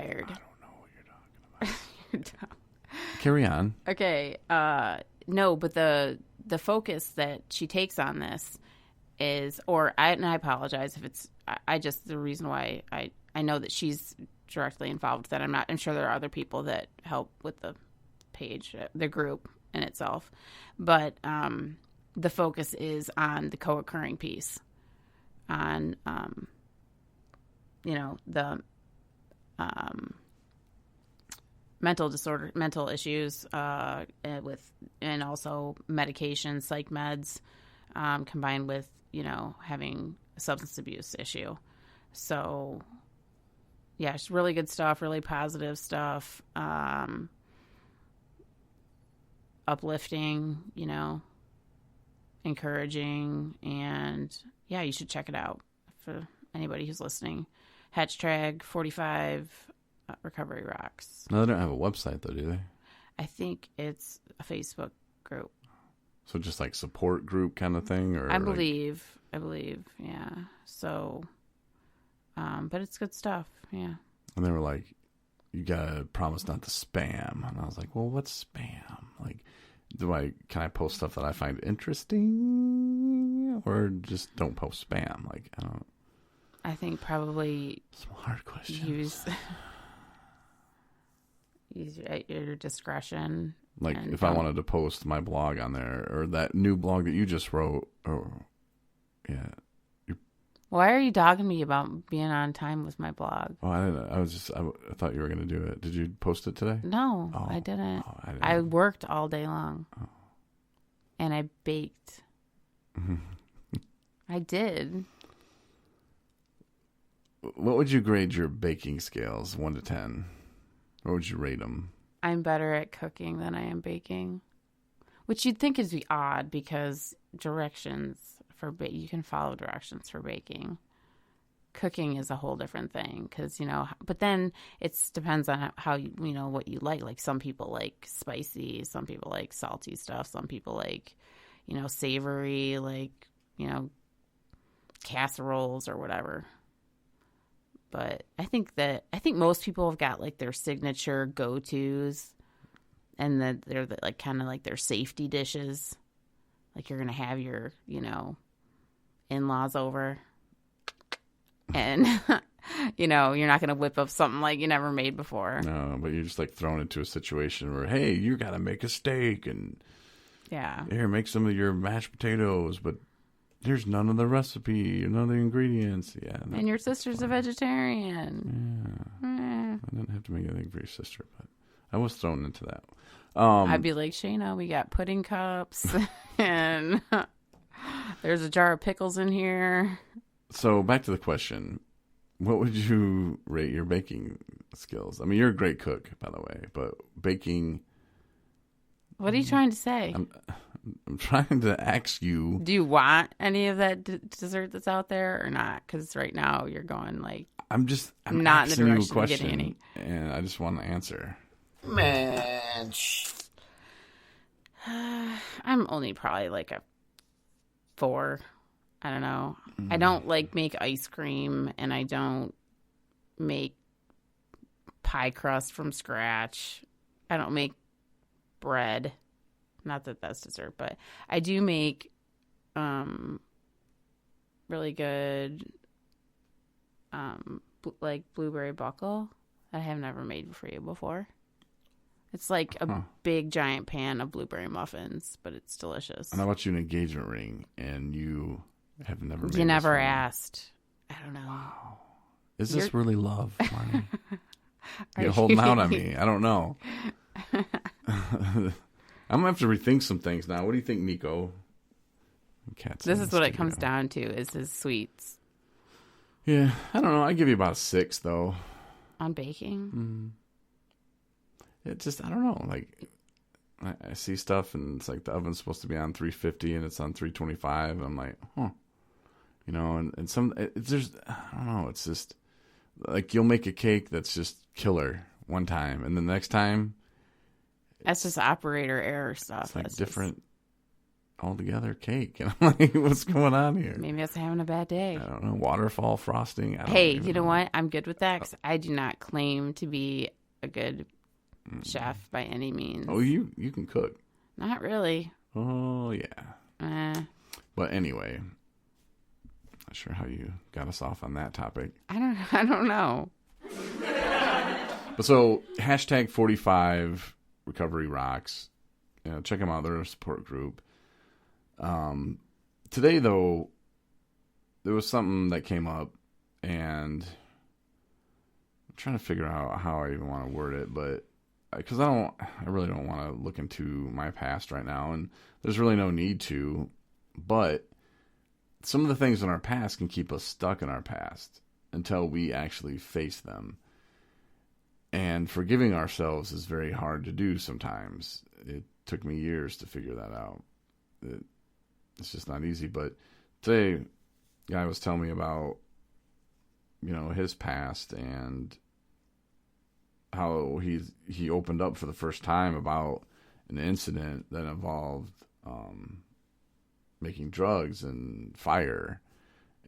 inspired. I don't know what you're talking You're dumb. about. Carry on. Okay. No, but the focus that she takes on this is, and I apologize if it's, the reason why I know that she's directly involved with that. I'm sure there are other people that help with the page, the group in itself, but the focus is on the co-occurring piece, on the mental issues and also medication, psych meds, combined with having a substance abuse issue. So yeah, it's really good stuff, really positive stuff, uplifting, encouraging, and yeah, you should check it out for anybody who's listening. Hashtag 45 Recovery Rocks. No, they don't have a website though, do they? I think it's a Facebook group. So just like support group kind of thing, or I believe, yeah. So, but it's good stuff, yeah. And they were like, "You gotta promise not to spam," and I was like, "Well, what's spam? Like, can I post stuff that I find interesting, or just don't post spam? Like, I don't." I think probably some hard questions. Use at your discretion. Like if I wanted to post my blog on there, or that new blog that you just wrote, or yeah. Why are you dogging me about being on time with my blog? Oh, I didn't. I thought you were going to do it. Did you post it today? No, oh, I didn't. Oh, I didn't. I worked all day long. Oh. And I baked. I did. What would you grade your baking scales, 1 to 10? What would you rate them? I'm better at cooking than I am baking, which you'd think is odd because directions for you can follow directions for baking. Cooking is a whole different thing because, but then it depends on how what you like. Like some people like spicy, some people like salty stuff, some people like, savory, like, casseroles or whatever. But I think most people have got like their signature go-tos, and that they're like kind of like their safety dishes. Like you're gonna have your in-laws over, and you're not gonna whip up something like you never made before. No, but you're just like thrown into a situation where, hey, you gotta make a steak, and yeah, here, make some of your mashed potatoes, but there's none of the recipe, none of the ingredients. Yeah. And your sister's a vegetarian. Yeah. I didn't have to make anything for your sister, but I was thrown into that. I'd be like, Shayna, we got pudding cups, and there's a jar of pickles in here. So back to the question. What would you rate your baking skills? I mean, you're a great cook, by the way, but baking... What are you trying to say? I'm trying to ask you. Do you want any of that dessert that's out there or not? Because right now you're going like... I'm not asking in the you a direction question, of getting any. and I just want to answer. Man. I'm only probably like a 4. I don't know. I don't make ice cream, and I don't make pie crust from scratch. I don't make bread. Not that that's dessert, but I do make really good blueberry buckle that I have never made for you before. It's like a big giant pan of blueberry muffins, but it's delicious. And I bought you an engagement ring, and you have never made You never this asked. I don't know. Wow. Is this really love, Marney? Are You're holding out on me. I don't know. I'm going to have to rethink some things now. What do you think, Nico? This is what it comes down to, is his sweets. Yeah, I don't know. I give you about a 6, though. On baking? It just, I don't know. Like, I see stuff, and it's like the oven's supposed to be on 350, and it's on 325. And I'm like, and some, there's, I don't know. It's just, like, you'll make a cake that's just killer one time, and the next time, that's just operator error stuff. It's like different all together cake. And I'm like, what's going on here? Maybe I was having a bad day. I don't know. Waterfall frosting. I don't Hey, even you know what? I'm good with that 'cause I do not claim to be a good chef by any means. Oh, you can cook. Not really. Oh, yeah. But anyway, not sure how you got us off on that topic. I don't know. But so, hashtag 45 Recovery Rocks. You know, check them out. They're a support group. Today, though, there was something that came up, and I'm trying to figure out how I even want to word it, but because I really don't want to look into my past right now, and there's really no need to, but some of the things in our past can keep us stuck in our past until we actually face them. And forgiving ourselves is very hard to do sometimes. It took me years to figure that out. It's just not easy. But today, a guy was telling me about, you know, his past and how he opened up for the first time about an incident that involved making drugs and fire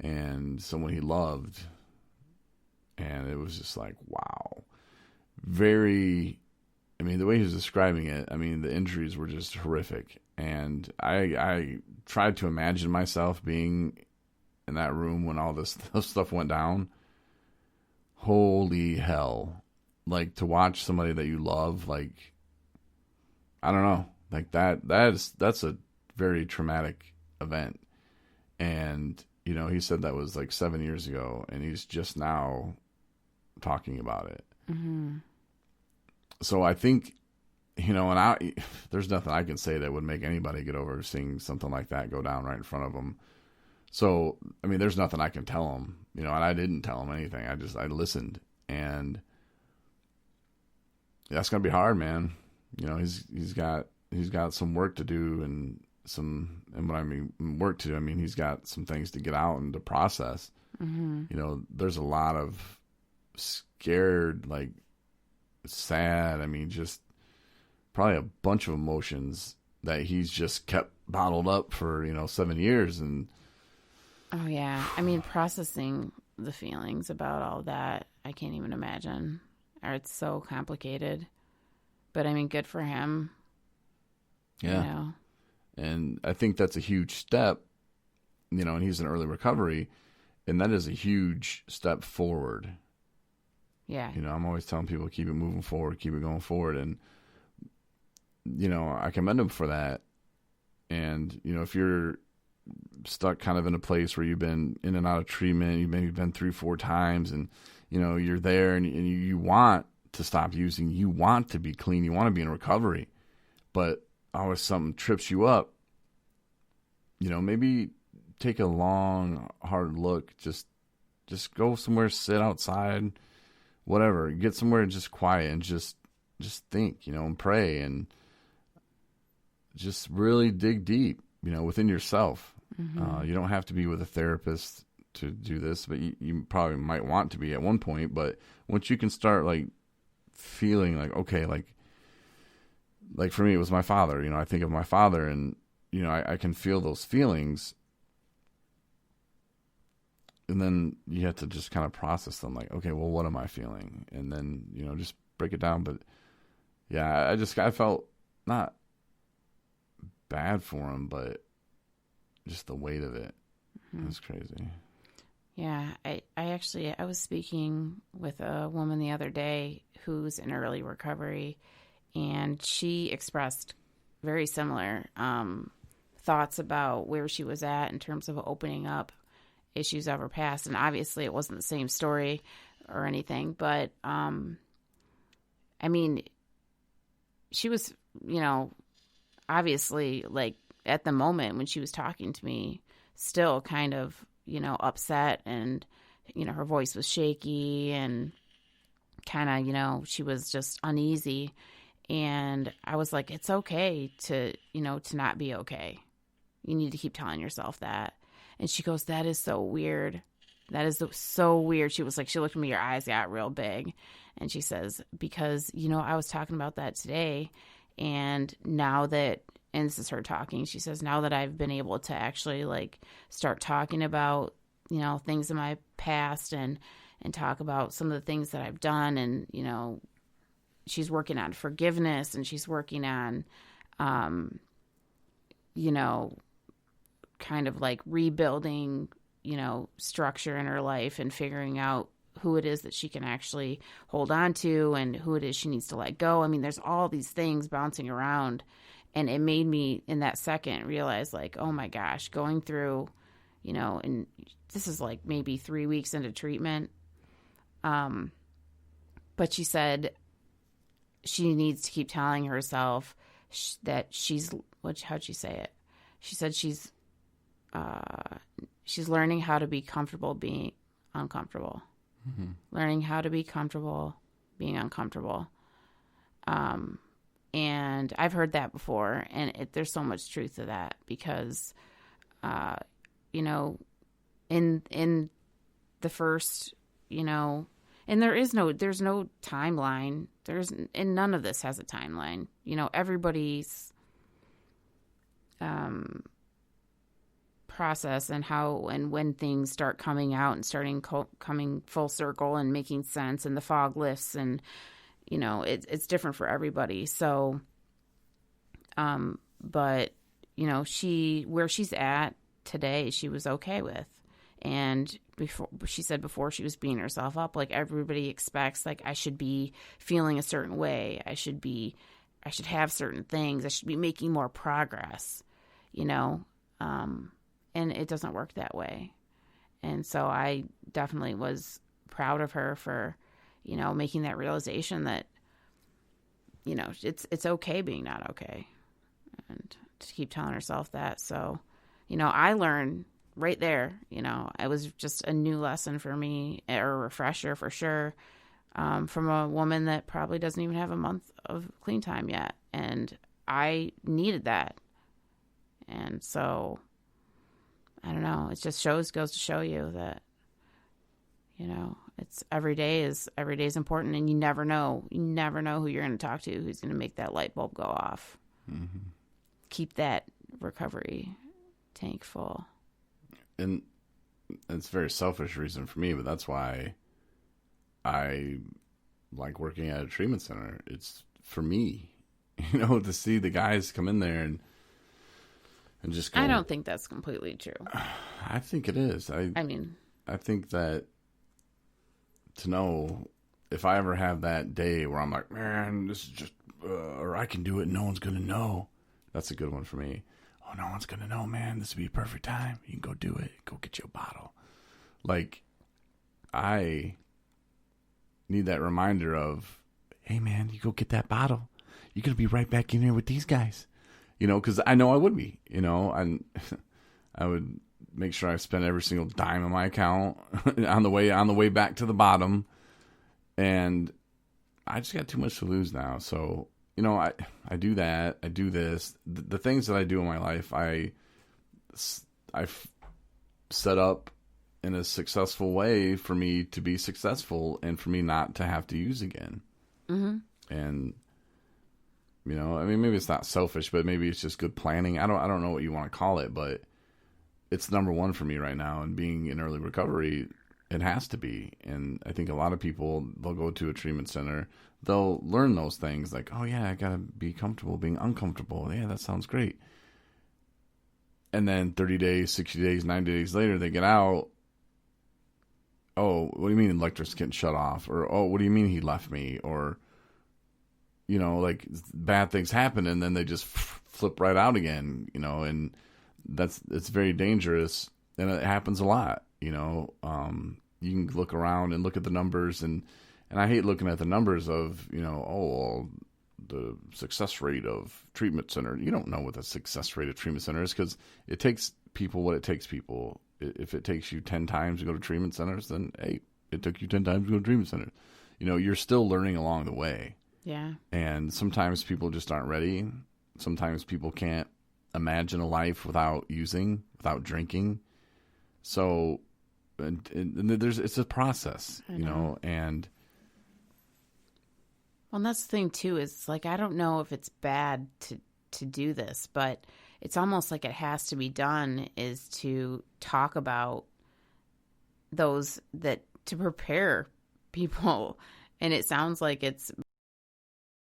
and someone he loved. And it was just like, wow. The way he was describing it, the injuries were just horrific. And I tried to imagine myself being in that room when all this stuff went down. Holy hell. Like, to watch somebody that you love, like, I don't know. Like, that's a very traumatic event. And, you know, he said that was like 7 years ago, and he's just now talking about it. Mm-hmm. So I think, you know, and there's nothing I can say that would make anybody get over seeing something like that go down right in front of them. So, there's nothing I can tell him, you know, and I didn't tell him anything. I listened, and that's going to be hard, man. You know, he's got some work to do, and when I mean work to do, he's got some things to get out and to process. Mm-hmm. You know, there's a lot of scared, like, sad, just probably a bunch of emotions that he's just kept bottled up for, 7 years. And oh yeah, processing the feelings about all that, I can't even imagine, or it's so complicated. But good for him. Yeah. You know? And I think that's a huge step, and he's in early recovery, and that is a huge step forward. Yeah. I'm always telling people, keep it moving forward, keep it going forward. And, I commend him for that. And, if you're stuck kind of in a place where you've been in and out of treatment, you've maybe been 3-4 times, and, you're there and you want to stop using, you want to be clean, you want to be in recovery, but always something trips you up, maybe take a long, hard look, just go somewhere, sit outside, whatever, get somewhere just quiet and just think, and pray and just really dig deep, within yourself. Mm-hmm. You don't have to be with a therapist to do this, but you probably might want to be at one point. But once you can start like feeling like, okay, like for me, it was my father, I think of my father and, I can feel those feelings. And then you have to just kind of process them like, okay, well, what am I feeling? And then, just break it down. But yeah, I felt not bad for him, but just the weight of it. Mm-hmm. It's crazy. Yeah. I was speaking with a woman the other day who's in early recovery, and she expressed very similar thoughts about where she was at in terms of opening up issues of her past. And obviously it wasn't the same story or anything, but she was, obviously, like, at the moment when she was talking to me, still kind of, upset, and, her voice was shaky and kind of, she was just uneasy. And I was like, it's okay to not be okay. You need to keep telling yourself that. And she goes, that is so weird. That is so weird. She was like, she looked at me, her eyes got real big. And she says, because, I was talking about that today. And now that, and this is her talking, she says, now that I've been able to actually like start talking about, you know, things in my past and talk about some of the things that I've done, and, you know, she's working on forgiveness, and she's working on, you know, kind of like rebuilding, you know, structure in her life and figuring out who it is that she can actually hold on to and who it is she needs to let go. I mean, there's all these things bouncing around, and it made me in that second realize like, oh my gosh, going through, you know, and this is like maybe 3 weeks into treatment. But she said she needs to keep telling herself that how'd she say it? She said she's learning how to be comfortable being uncomfortable. Mm-hmm. Learning how to be comfortable being uncomfortable. And I've heard that before, and there's so much truth to that because, you know, in the first, you know, and there's no timeline. And none of this has a timeline. You know, everybody's process and how and when things start coming out and coming full circle and making sense, and the fog lifts, and, you know, it's different for everybody. So, but, you know, where she's at today, she was okay with. And she said before she was beating herself up, like everybody expects, like I should be feeling a certain way. I should have certain things. I should be making more progress, you know? And it doesn't work that way. And so I definitely was proud of her for, you know, making that realization that, you know, it's okay being not okay, and to keep telling herself that. So, you know, I learned right there, you know, it was just a new lesson for me, or a refresher for sure, from a woman that probably doesn't even have a month of clean time yet. And I needed that. And so, I don't know, it just goes to show you that, you know, it's every day is important, and you never know who you're going to talk to, who's going to make that light bulb go off. Mm-hmm. Keep that recovery tank full. And it's a very selfish reason for me, but that's why I like working at a treatment center. It's for me, you know, to see the guys come in there and just go. I don't think that's completely true. I think it is. I think that to know if I ever have that day where I'm like, man, this is just, or I can do it and no one's going to know. That's a good one for me. Oh, no one's going to know, man. This would be a perfect time. You can go do it. Go get you a bottle. Like, I need that reminder of, hey, man, you go get that bottle. You're going to be right back in here with these guys. You know, because I know I would be, you know, and I would make sure I spent every single dime in my account on the way back to the bottom. And I just got too much to lose now. So, you know, I do that. I do this. The things that I do in my life, I've set up in a successful way for me to be successful and for me not to have to use again. Mm-hmm. And, you know, I mean, maybe it's not selfish, but maybe it's just good planning. I don't know what you want to call it, but it's number one for me right now. And being in early recovery, it has to be. And I think a lot of people, they'll go to a treatment center, they'll learn those things like, oh yeah, I gotta be comfortable being uncomfortable. Yeah, that sounds great. And then 30 days, 60 days, 90 days later, they get out. Oh, what do you mean the electric's getting shut off? Or, oh, what do you mean he left me? Or, you know, like bad things happen and then they just flip right out again, you know, and it's very dangerous, and it happens a lot, you know. You can look around and look at the numbers, and I hate looking at the numbers of, you know, well, the success rate of treatment center. You don't know what the success rate of treatment center is because it takes people what it takes people. If it takes you 10 times to go to treatment centers, then, hey, it took you 10 times to go to treatment centers. You know, you're still learning along the way. Yeah. And sometimes people just aren't ready. Sometimes people can't imagine a life without drinking. So, and it's a process, you know, and. Well, and that's the thing too, is like, I don't know if it's bad to to do this, but it's almost like it has to be done is to talk about those that to prepare people. And it sounds like it's